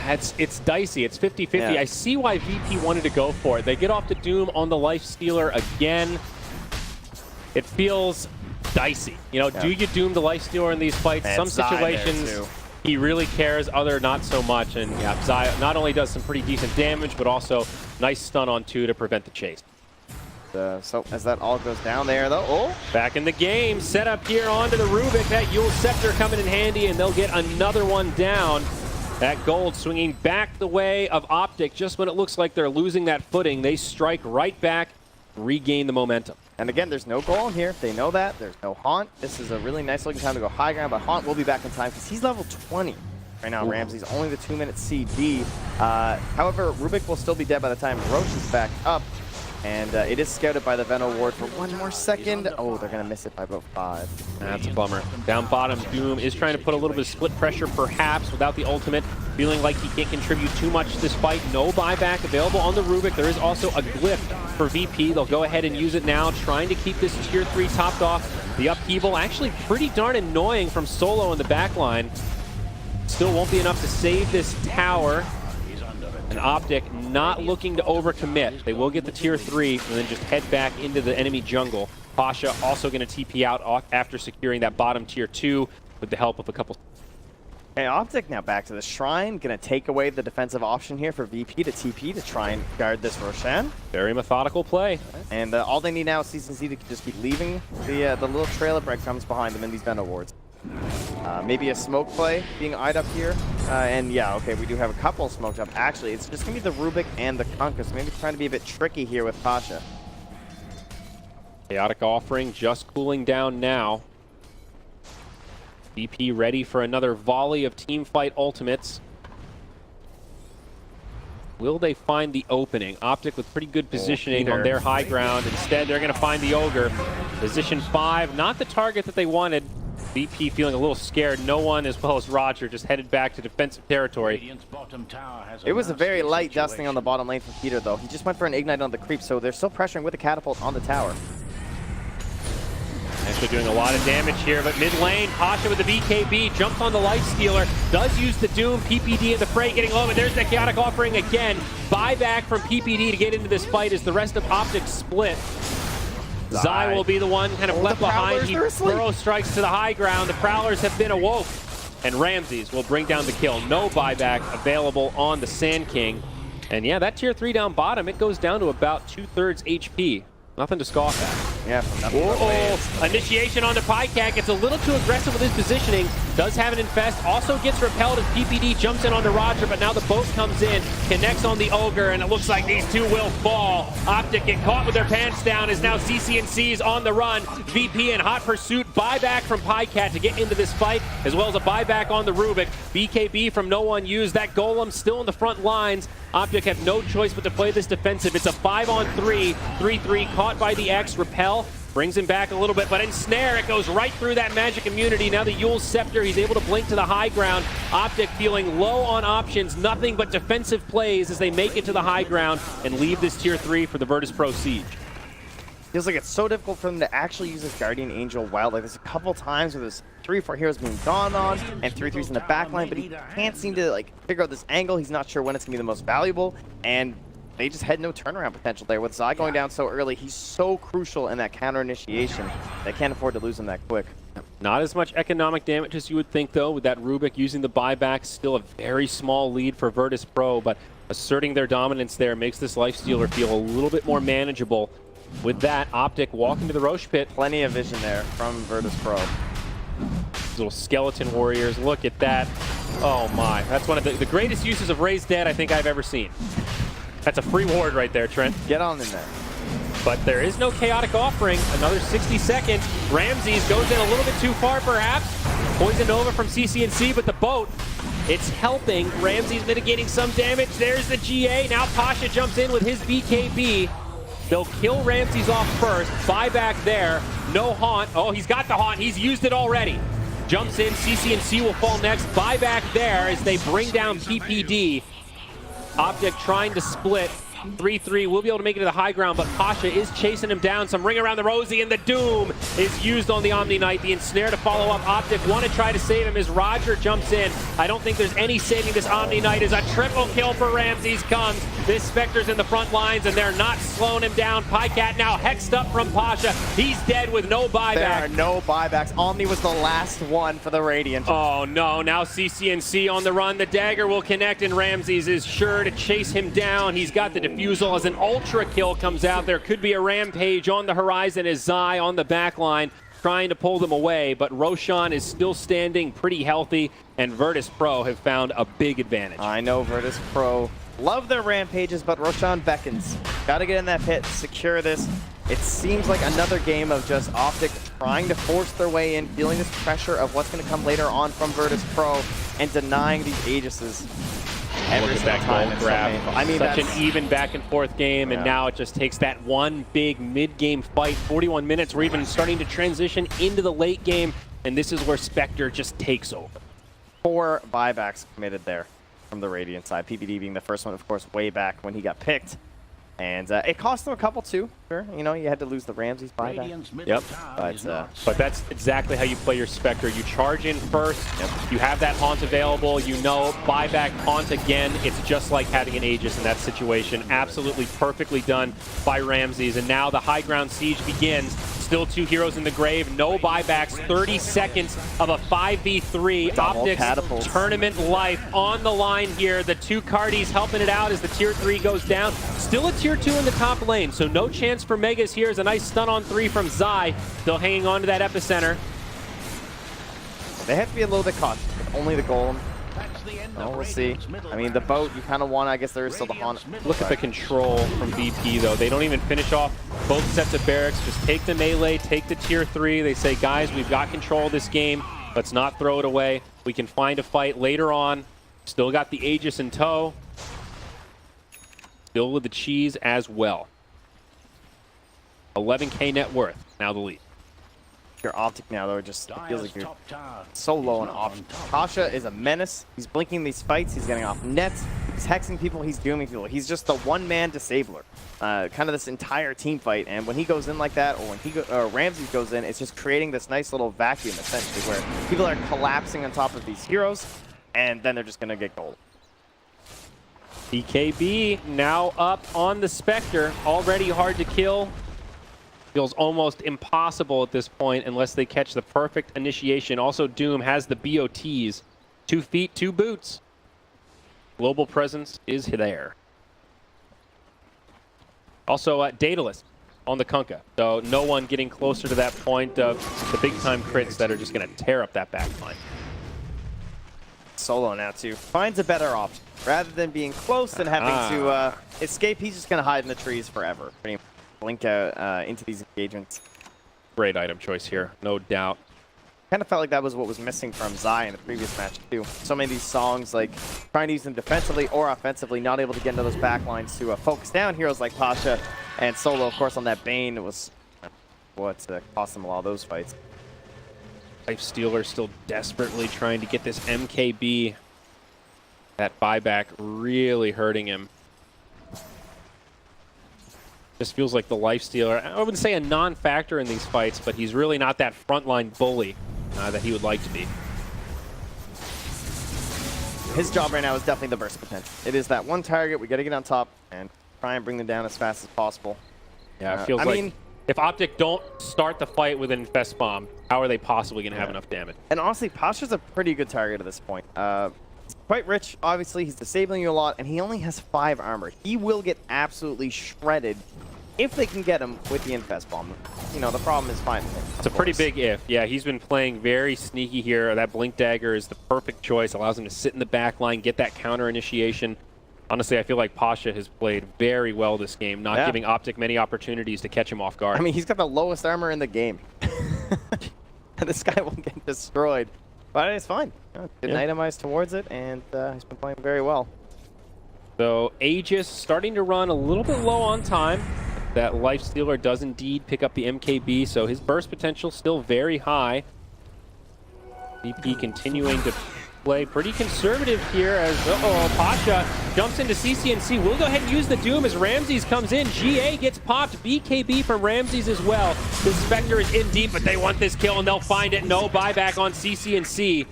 It's dicey. It's 50-50. Yeah. I see why VP wanted to go for it. They get off the Doom on the Lifestealer again. It feels dicey. You know, do you Doom the Lifestealer in these fights? And some Zai situations he really cares, other not so much. And yeah, Zai not only does some pretty decent damage, but also nice stun on 2 to prevent the chase. So as that all goes down there, though, oh! Back in the game, set up here onto the Rubik. That Yule Scepter coming in handy, and they'll get another one down. That gold swinging back the way of OpTic. Just when it looks like they're losing that footing, they strike right back, regain the momentum. And again, there's no goal in here. They know that. There's no Haunt. This is a really nice looking time to go high ground, but Haunt will be back in time because he's level 20. Right now, Ramsey's only the 2-minute CD. However, Rubik will still be dead by the time Roche is back up. And it is scouted by the Veno Ward for one more second. Oh, they're going to miss it by about 5. That's a bummer. Down bottom, Doom is trying to put a little bit of split pressure, perhaps, without the ultimate. Feeling like he can't contribute too much to this fight. No buyback available on the Rubik. There is also a glyph for VP. They'll go ahead and use it now, trying to keep this tier 3 topped off. The upheaval actually pretty darn annoying from Solo in the back line. Still won't be enough to save this tower. And OpTic not looking to overcommit. They will get the tier 3 and then just head back into the enemy jungle. Pasha also going to TP out after securing that bottom tier 2 with the help of a couple. Hey, OpTic now back to the Shrine. Going to take away the defensive option here for VP to TP to try and guard this Roshan. Very methodical play. And all they need now is CCNC to just keep leaving the little trail of breadcrumbs behind them in these Veno Wards. Maybe a smoke play being eyed up here. And yeah, okay, we do have a couple smoked up. Actually, it's just going to be the Rubik and the Kunkka, so maybe trying to be a bit tricky here with Pasha. Chaotic Offering just cooling down now. VP ready for another volley of teamfight ultimates. Will they find the opening? OpTic with pretty good positioning on their high ground. Instead, they're going to find the Ogre. Position 5, not the target that they wanted. VP feeling a little scared. No one, as well as Roger, just headed back to defensive territory. It was a very light dusting on the bottom lane from Peter, though. He just went for an Ignite on the creep, so they're still pressuring with the catapult on the tower. Actually doing a lot of damage here, but mid lane, Pasha with the BKB, jumps on the Lifestealer, does use the Doom, PPD in the fray getting low, but there's the Chaotic Offering again. Buyback from PPD to get into this fight as the rest of OpTic split. Zai will be the one kind of left behind. He burrow strikes to the high ground. The Prowlers have been awoke. And Ramses will bring down the kill. No buyback available on the Sand King. And yeah, that tier 3 down bottom, it goes down to about 2/3 HP. Nothing to scoff at. Yeah. Initiation on the Pycat gets a little too aggressive with his positioning. does have an infest, also gets repelled as PPD jumps in onto Roger, but now the boat comes in, connects on the Ogre, and it looks like these two will fall. OpTic get caught with their pants down as now CCNC's on the run. VP in hot pursuit, buyback from PyCat to get into this fight, as well as a buyback on the Rubik. BKB from no one used. That Golem still in the front lines. OpTic have no choice but to play this defensive. It's a 5-on-3, 3-3, caught by the X, repel. Brings him back a little bit, but ensnare, it goes right through that magic immunity. Now the Yule's Scepter, he's able to blink to the high ground. OpTic feeling low on options, nothing but defensive plays as they make it to the high ground and leave this tier 3 for the Virtus.pro Siege. Feels like it's so difficult for them to actually use this Guardian Angel wild. Like there's a couple times where there's 3-4 heroes being gone on and 3-3s in the back line, but he can't seem to like figure out this angle. He's not sure when it's gonna be the most valuable, and they just had no turnaround potential there. With Zai going down so early, he's so crucial in that counter initiation. They can't afford to lose him that quick. Not as much economic damage as you would think, though, with that Rubik using the buyback. Still a very small lead for Virtus.pro, but asserting their dominance there makes this Lifestealer feel a little bit more manageable. With that, OpTic walking to the Roche pit. Plenty of vision there from Virtus.pro. These little skeleton warriors, look at that. Oh my, that's one of the greatest uses of Raised Dead I think I've ever seen. That's a free ward right there, Trent. Get on in there. But there is no chaotic offering. Another 60 seconds. Ramses goes in a little bit too far, perhaps. Poison Nova from CCNC, but the boat, it's helping. Ramses mitigating some damage. There's the GA. Now Pasha jumps in with his BKB. They'll kill Ramses off first. Buyback there. No haunt. Oh, he's got the haunt. He's used it already. Jumps in. CCNC will fall next. Buyback there as they bring down PPD. OpTic trying to split. 3-3 will be able to make it to the high ground, but Pasha is chasing him down. Some ring around the Rosie, and the Doom is used on the Omni Knight. The ensnare to follow up. OpTic want to try to save him as Roger jumps in. I don't think there's any saving this Omni Knight. As a triple kill for Ramses comes. This Spectre's in the front lines, and they're not slowing him down. PyCat now hexed up from Pasha. He's dead with no buyback. There are no buybacks. Omni was the last one for the Radiant. Oh no, now CCNC on the run. The dagger will connect, and Ramses is sure to chase him down. He's got the defusal as an ultra kill comes out. There could be a rampage on the horizon as Zai on the back line trying to pull them away, but Roshan is still standing pretty healthy, and Virtus.pro have found a big advantage. I know Virtus.pro love their rampages, but Roshan beckons. Gotta get in that pit, secure this. It seems like another game of just OpTic trying to force their way in, feeling this pressure of what's going to come later on from Virtus.pro, and denying these Aegises. Every Look at that time goal it's so grab. painful. I mean, Such that's an even back and forth game, and now it just takes that one big mid-game fight. 41 minutes, we're even starting to transition into the late game, and this is where Spectre just takes over. 4 buybacks committed there from the Radiant side. PPD being the first one, of course, way back when he got picked. And it cost them a couple too. Sure, you know, you had to lose the Ramses buyback. Yep. But that's exactly how you play your Spectre. You charge in first. Yep. You have that haunt available. You know, buyback, haunt again. It's just like having an Aegis in that situation. Absolutely perfectly done by Ramses. And now the high ground siege begins. Still 2 heroes in the grave. No buybacks. 30 seconds of a 5v3. OpTic's tournament life on the line here. The 2 Cardis helping it out as the tier 3 goes down. Still a tier 2 in the top lane, so no chance for Megas here. Is a nice stun on 3 from Zai. Still hanging on to that epicenter. They have to be a little bit cautious with only the Golem. Oh, we'll see. I mean, the boat, you kind of want, I guess there is still the haunt. Look at the control from VP, though. They don't even finish off both sets of barracks. Just take the melee, take the tier 3. They say, guys, we've got control of this game. Let's not throw it away. We can find a fight later on. Still got the Aegis in tow. Still with the cheese as well. 11K net worth, now the lead. Your OpTic now, though, it just feels like you're so low on options. Pasha is a menace. He's blinking these fights. He's getting off nets. He's hexing people. He's dooming people. He's just the one-man disabler. Kind of this entire team fight. And when he goes in like that, or when Ramses goes in, it's just creating this nice little vacuum, essentially, where people are collapsing on top of these heroes, and then they're just going to get gold. BKB now up on the Spectre. Already hard to kill. Feels almost impossible at this point unless they catch the perfect initiation. Also, Doom has the BOTs. 2 feet, 2 boots. Global presence is there. Also, Daedalus on the Kunkka. So no one getting closer to that point of the big-time crits that are just going to tear up that back line. Solo now too. Finds a better option. Rather than being close and having to escape, he's just going to hide in the trees forever. Pretty much blink out into these engagements. Great item choice here, no doubt. Kind of felt like that was what was missing from Zai in the previous match too. So many of these songs, like trying to use them defensively or offensively, not able to get into those back lines to focus down heroes like Pasha and Solo, of course, on that Bane. It was what cost them a lot of those fights. Lifestealer still desperately trying to get this MKB. That buyback really hurting him. Just feels like the Lifestealer, I wouldn't say a non-factor in these fights, but he's really not that frontline bully that he would like to be. His job right now is definitely the burst potential. It is that one target, we got to get on top and try and bring them down as fast as possible. Yeah, it feels like if OpTic don't start the fight with an Infest Bomb, how are they possibly going to have enough damage? And honestly, Pasha's a pretty good target at this point. He's quite rich, obviously. He's disabling you a lot, and he only has 5 armor. He will get absolutely shredded if they can get him with the Infest Bomb. You know, the problem is finding him. It's a pretty big if. Yeah, he's been playing very sneaky here. That Blink Dagger is the perfect choice. Allows him to sit in the back line, get that counter initiation. Honestly, I feel like Pasha has played very well this game, not giving OpTic many opportunities to catch him off guard. I mean, he's got the lowest armor in the game. And this guy will get destroyed. But it's fine. Didn't itemize towards it, and he's been playing very well. So Aegis starting to run a little bit low on time. That Lifestealer does indeed pick up the MKB, so his burst potential still very high. VP continuing to play pretty conservative here as, Pasha jumps into CCNC. We'll go ahead and use the Doom as Ramses comes in. GA gets popped. BKB from Ramses as well. The Spectre is in deep, but they want this kill, and they'll find it. No buyback on CCNC.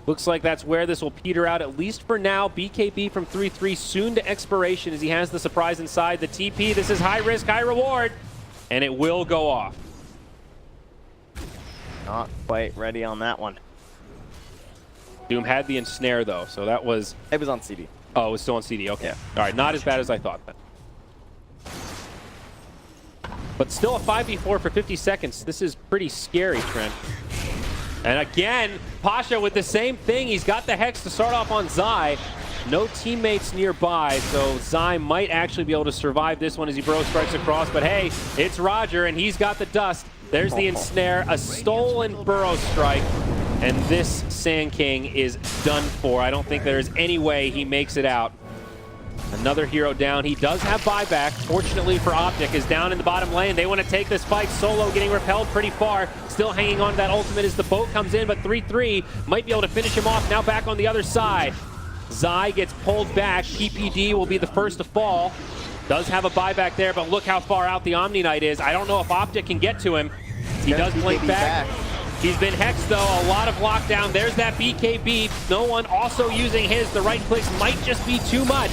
Looks like that's where this will peter out, at least for now. BKB from 3-3, soon to expiration as he has the surprise inside the TP. This is high risk, high reward, and it will go off. Not quite ready on that one. Doom had the ensnare, though, so that was... It was on CD. Oh, it was still on CD, okay. Yeah. All right, not as bad as I thought then. But still a 5v4 for 50 seconds. This is pretty scary, Trent. And again, Pasha with the same thing. He's got the Hex to start off on Zai. No teammates nearby, so Zai might actually be able to survive this one as he burrow strikes across. But hey, it's Roger, and he's got the dust. There's the ensnare, a stolen burrow strike. And this Sand King is done for. I don't think there's any way he makes it out. Another hero down. He does have buyback. Fortunately for OpTic, is down in the bottom lane. They want to take this fight. Solo getting repelled pretty far. Still hanging on to that ultimate as the boat comes in, but 3-3 might be able to finish him off. Now back on the other side. Zai gets pulled back. PPD will be the first to fall. Does have a buyback there, but look how far out the Omni Knight is. I don't know if OpTic can get to him. He does blink back. He's been hexed, though. A lot of lockdown. There's that BKB. No one also using his. The right clicks might just be too much.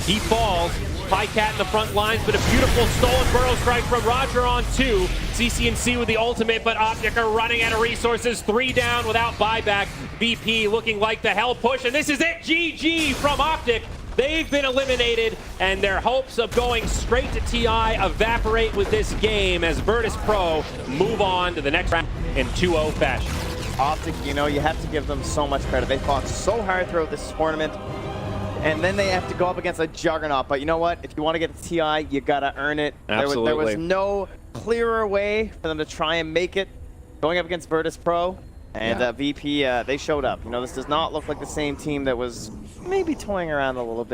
He falls. High Cat in the front lines, but a beautiful stolen burrow strike from Roger on 2. CCNC with the ultimate, but OpTic are running out of resources. 3 down without buyback. VP looking like the hell push, and this is it. GG from OpTic. They've been eliminated, and their hopes of going straight to TI evaporate with this game as Virtus Pro move on to the next round in 2-0 fashion. OpTic, you know, you have to give them so much credit. They fought so hard throughout this tournament, and then they have to go up against a juggernaut. But you know what? If you want to get to TI, you got to earn it. Absolutely. There was no clearer way for them to try and make it going up against Virtus Pro. And VP, they showed up. You know, this does not look like the same team that was maybe toying around a little bit.